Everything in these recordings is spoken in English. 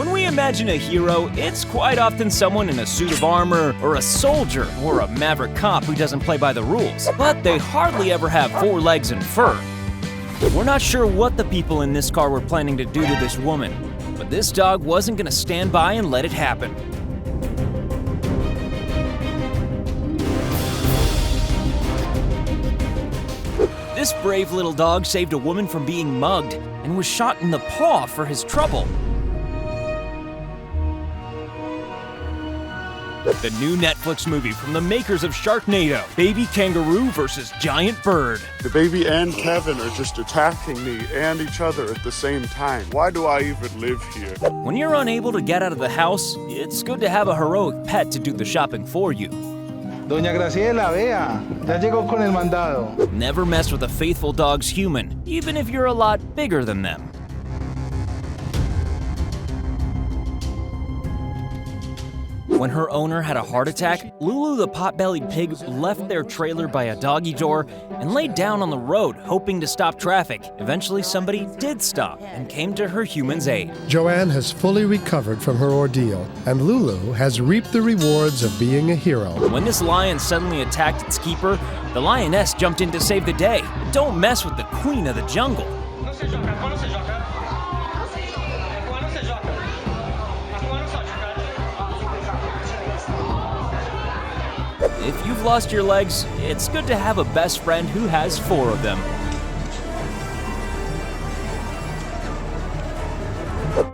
When we imagine a hero, it's quite often someone in a suit of armor, or a soldier, or a maverick cop who doesn't play by the rules. But they hardly ever have 4 legs and fur. We're not sure what the people in this car were planning to do to this woman, but this dog wasn't gonna stand by and let it happen. This brave little dog saved a woman from being mugged and was shot in the paw for his trouble. The new Netflix movie from the makers of Sharknado, Baby Kangaroo vs. Giant Bird. The baby and Kevin are just attacking me and each other at the same time. Why do I even live here? When you're unable to get out of the house, it's good to have a heroic pet to do the shopping for you. Doña Graciela, vea, ya llegó con el mandado. Never mess with a faithful dog's human, even if you're a lot bigger than them. When her owner had a heart attack, Lulu the pot-bellied pig left their trailer by a doggy door and laid down on the road, hoping to stop traffic. Eventually, somebody did stop and came to her human's aid. Joanne has fully recovered from her ordeal, and Lulu has reaped the rewards of being a hero. When this lion suddenly attacked its keeper, the lioness jumped in to save the day. Don't mess with the queen of the jungle. If you've lost your legs, it's good to have a best friend who has 4 of them.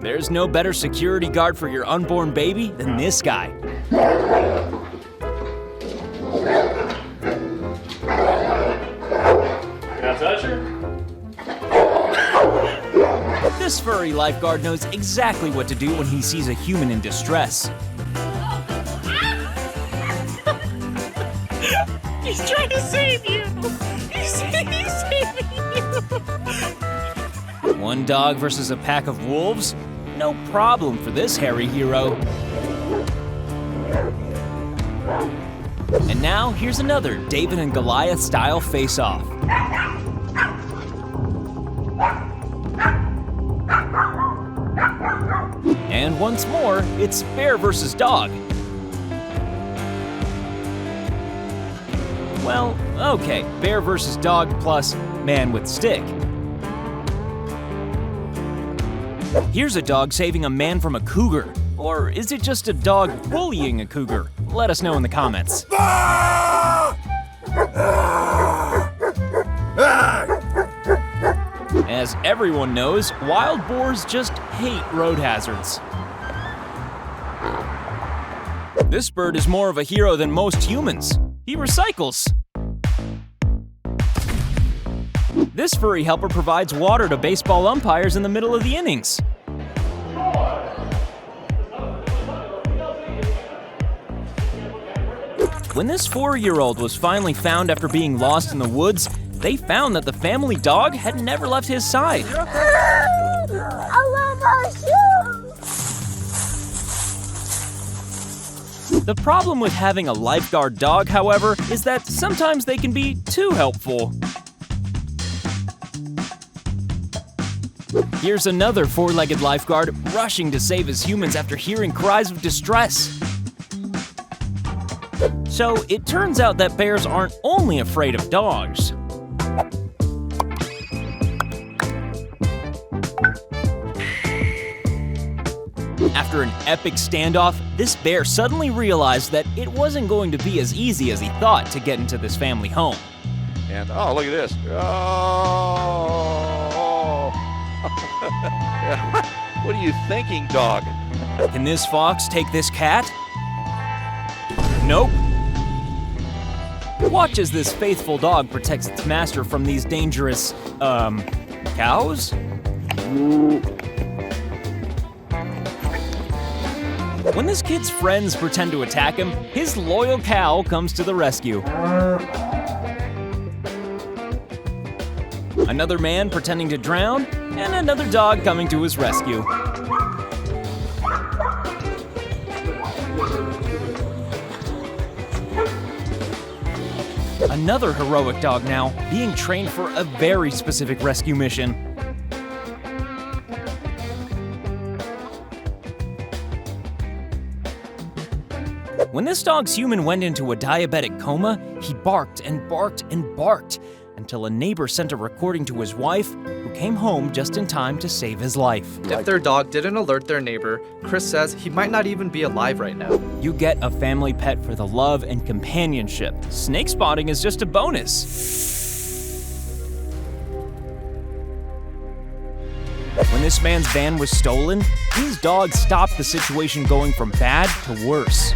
There's no better security guard for your unborn baby than this guy. Can I touch her? This furry lifeguard knows exactly what to do when he sees a human in distress. He's trying to save you! He's saving you! One dog versus a pack of wolves? No problem for this hairy hero. And now, here's another David and Goliath style face-off. And once more, it's bear versus dog. Well, okay, bear versus dog plus man with stick. Here's a dog saving a man from a cougar. Or is it just a dog bullying a cougar? Let us know in the comments. As everyone knows, wild boars just hate road hazards. This bird is more of a hero than most humans. He recycles. This furry helper provides water to baseball umpires in the middle of the innings. When this 4-year-old was finally found after being lost in the woods, they found that the family dog had never left his side. I love my shoes! The problem with having a lifeguard dog, however, is that sometimes they can be too helpful. Here's another 4-legged lifeguard rushing to save his humans after hearing cries of distress. So it turns out that bears aren't only afraid of dogs. After an epic standoff, this bear suddenly realized that it wasn't going to be as easy as he thought to get into this family home. And oh, look at this. Oh. What are you thinking, dog? Can this fox take this cat? Nope. Watch as this faithful dog protects its master from these dangerous, cows? When this kid's friends pretend to attack him, his loyal cow comes to the rescue. Another man pretending to drown, and another dog coming to his rescue. Another heroic dog now, being trained for a very specific rescue mission. When this dog's human went into a diabetic coma, he barked and barked and barked until a neighbor sent a recording to his wife, who came home just in time to save his life. If their dog didn't alert their neighbor, Chris says he might not even be alive right now. You get a family pet for the love and companionship. Snake spotting is just a bonus. When this man's van was stolen, his dog stopped the situation going from bad to worse.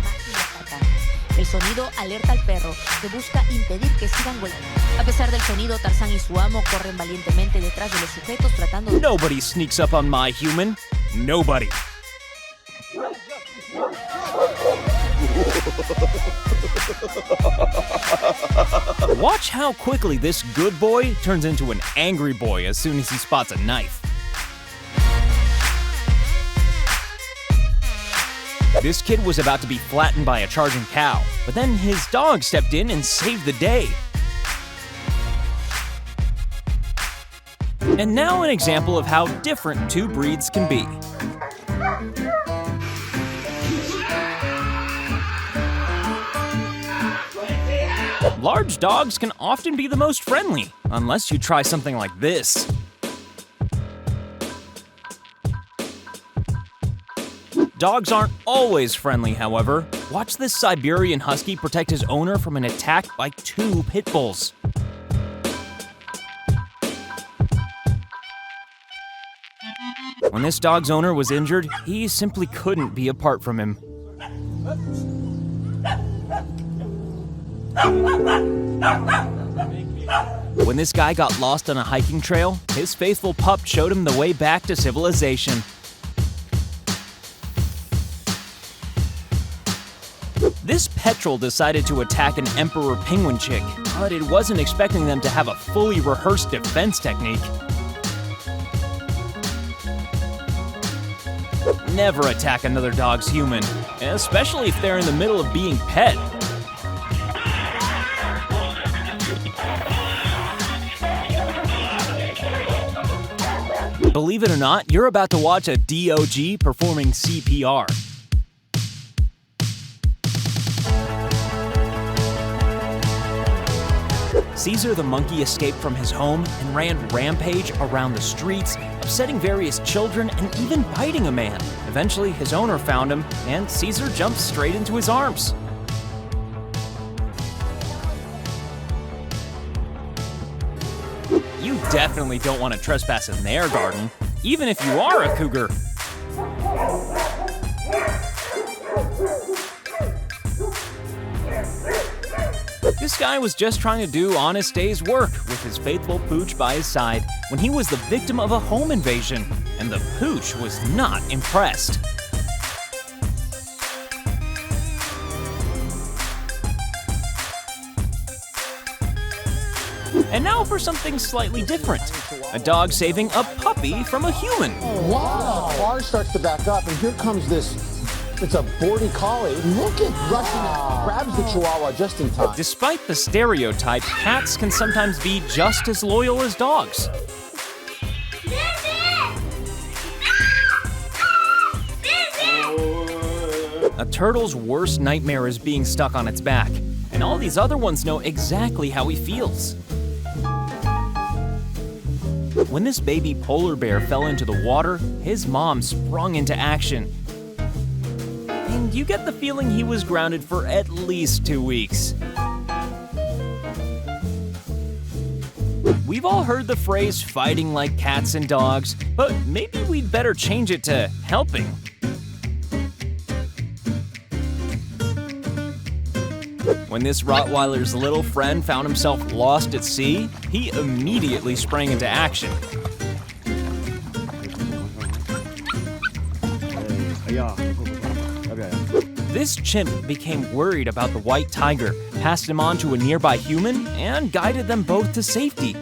El sonido alerta al perro, que busca impedir que sigan golpeando. A pesar del sonido, Tarzán y su amo corren valientemente detrás de los sujetos tratando de... Nobody sneaks up on my human. Nobody. Watch how quickly this good boy turns into an angry boy as soon as he spots a knife. This kid was about to be flattened by a charging cow, but then his dog stepped in and saved the day. And now an example of how different two breeds can be. Large dogs can often be the most friendly, unless you try something like this. Dogs aren't always friendly, however. Watch this Siberian Husky protect his owner from an attack by 2 pit bulls. When this dog's owner was injured, he simply couldn't be apart from him. When this guy got lost on a hiking trail, his faithful pup showed him the way back to civilization. This petrel decided to attack an emperor penguin chick, but it wasn't expecting them to have a fully rehearsed defense technique. Never attack another dog's human, especially if they're in the middle of being pet. Believe it or not, you're about to watch a DOG performing CPR. Caesar the monkey escaped from his home and ran rampage around the streets, upsetting various children and even biting a man. Eventually, his owner found him, and Caesar jumped straight into his arms. You definitely don't want to trespass in their garden, even if you are a cougar. This guy was just trying to do honest day's work with his faithful pooch by his side when he was the victim of a home invasion, and the pooch was not impressed. And now for something slightly different. A dog saving a puppy from a human. Wow! The car starts to back up, and here comes this. It's a border collie. Look at rushing, grabs the chihuahua just in time. Despite the stereotype, cats can sometimes be just as loyal as dogs. A turtle's worst nightmare is being stuck on its back, and all these other ones know exactly how he feels. When this baby polar bear fell into the water, his mom sprung into action. And you get the feeling he was grounded for at least 2 weeks. We've all heard the phrase fighting like cats and dogs, but maybe we'd better change it to helping. When this Rottweiler's little friend found himself lost at sea, he immediately sprang into action. This chimp became worried about the white tiger, passed him on to a nearby human, and guided them both to safety.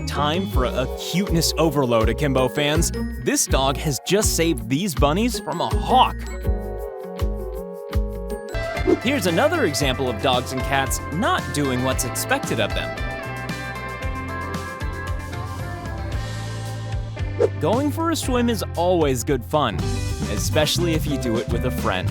Time for a cuteness overload, Akimbo fans. This dog has just saved these bunnies from a hawk. Here's another example of dogs and cats not doing what's expected of them. Going for a swim is always good fun, especially if you do it with a friend.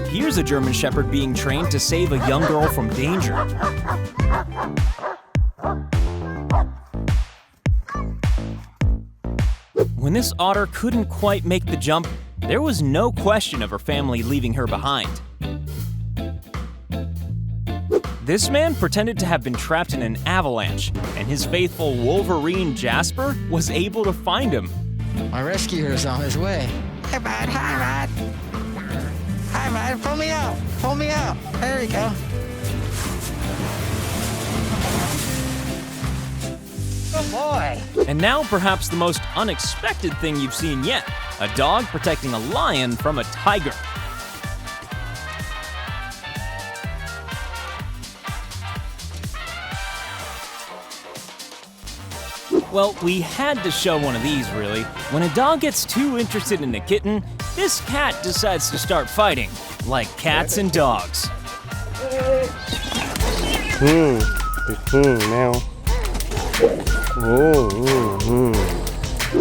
Here's a German Shepherd being trained to save a young girl from danger. When this otter couldn't quite make the jump, there was no question of her family leaving her behind. This man pretended to have been trapped in an avalanche, and his faithful Wolverine Jasper was able to find him. My rescuer is on his way. Hey, bud. Hi, bud. Hi, bud. Pull me out. Pull me out. There we go. Good boy. And now perhaps the most unexpected thing you've seen yet, a dog protecting a lion from a tiger. Well, we had to show one of these, really. When a dog gets too interested in a kitten, this cat decides to start fighting, like cats and dogs. Now.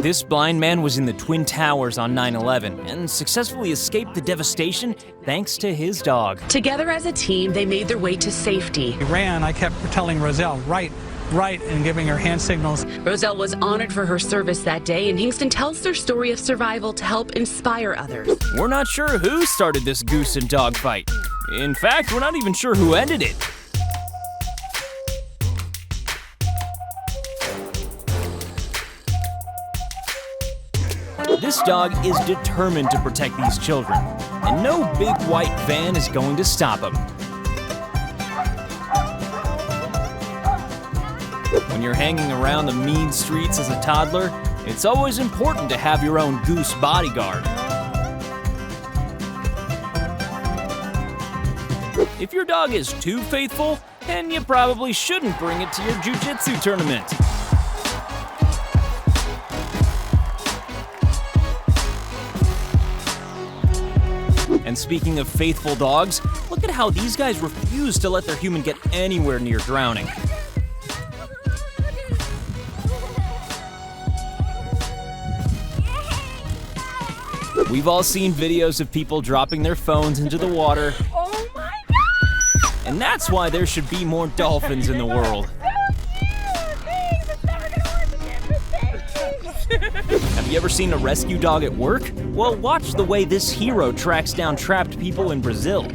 This blind man was in the Twin Towers on 9/11 and successfully escaped the devastation thanks to his dog. Together as a team, they made their way to safety. He ran, I kept telling Roselle, right, and giving her hand signals. Roselle was honored for her service that day, and Hingston tells their story of survival to help inspire others. We're not sure who started this goose and dog fight. In fact, we're not even sure who ended it. This dog is determined to protect these children, and no big white van is going to stop him. When you're hanging around the mean streets as a toddler, it's always important to have your own goose bodyguard. If your dog is too faithful, then you probably shouldn't bring it to your jiu-jitsu tournament. And speaking of faithful dogs, look at how these guys refuse to let their human get anywhere near drowning. We've all seen videos of people dropping their phones into the water. Oh my God! And that's why there should be more dolphins in the world. Have you ever seen a rescue dog at work? Well, watch the way this hero tracks down trapped people in Brazil.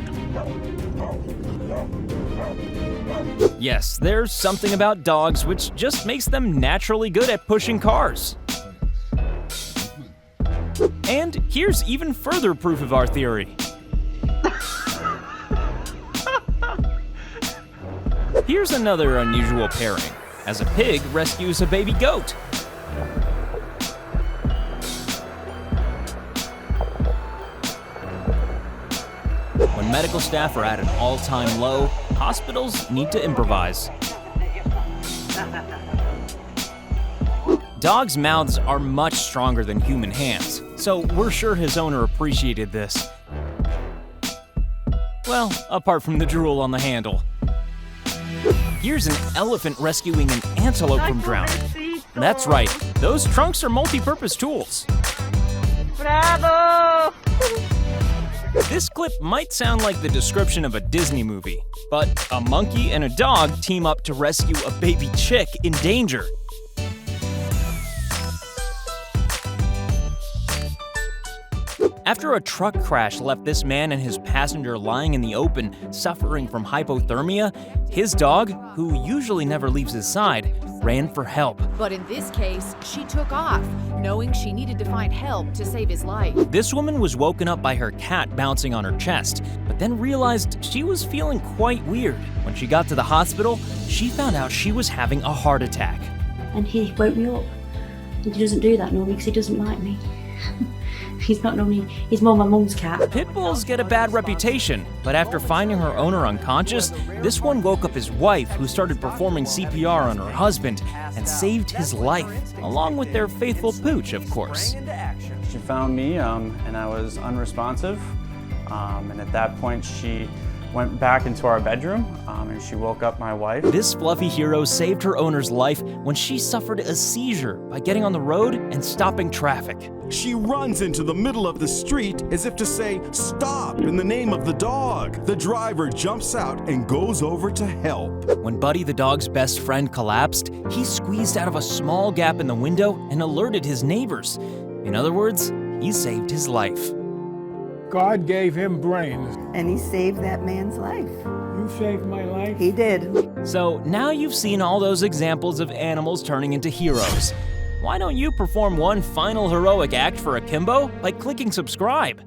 Yes, there's something about dogs which just makes them naturally good at pushing cars. And here's even further proof of our theory. Here's another unusual pairing, as a pig rescues a baby goat. When medical staff are at an all-time low, hospitals need to improvise. Dogs' mouths are much stronger than human hands, so we're sure his owner appreciated this. Well, apart from the drool on the handle. Here's an elephant rescuing an antelope from drowning. That's right, those trunks are multi-purpose tools. Bravo! This clip might sound like the description of a Disney movie, but a monkey and a dog team up to rescue a baby chick in danger. After a truck crash left this man and his passenger lying in the open, suffering from hypothermia, his dog, who usually never leaves his side, ran for help. But in this case, she took off, knowing she needed to find help to save his life. This woman was woken up by her cat bouncing on her chest, but then realized she was feeling quite weird. When she got to the hospital, she found out she was having a heart attack. And he woke me up. He doesn't do that normally because he doesn't like me. He's not normally, he's more my mum's cat. Pit bulls get a bad reputation, but after finding her owner unconscious, this one woke up his wife, who started performing CPR on her husband and saved his life, along with their faithful pooch, of course. She found me, and I was unresponsive. And at that point, she went back into our bedroom and she woke up my wife. This fluffy hero saved her owner's life when she suffered a seizure by getting on the road and stopping traffic. She runs into the middle of the street as if to say, "Stop," in the name of the dog. The driver jumps out and goes over to help. When Buddy the dog's best friend collapsed, he squeezed out of a small gap in the window and alerted his neighbors. In other words, he saved his life. God gave him brains. And he saved that man's life. You saved my life? He did. So now you've seen all those examples of animals turning into heroes. Why don't you perform one final heroic act for Akimbo by clicking subscribe?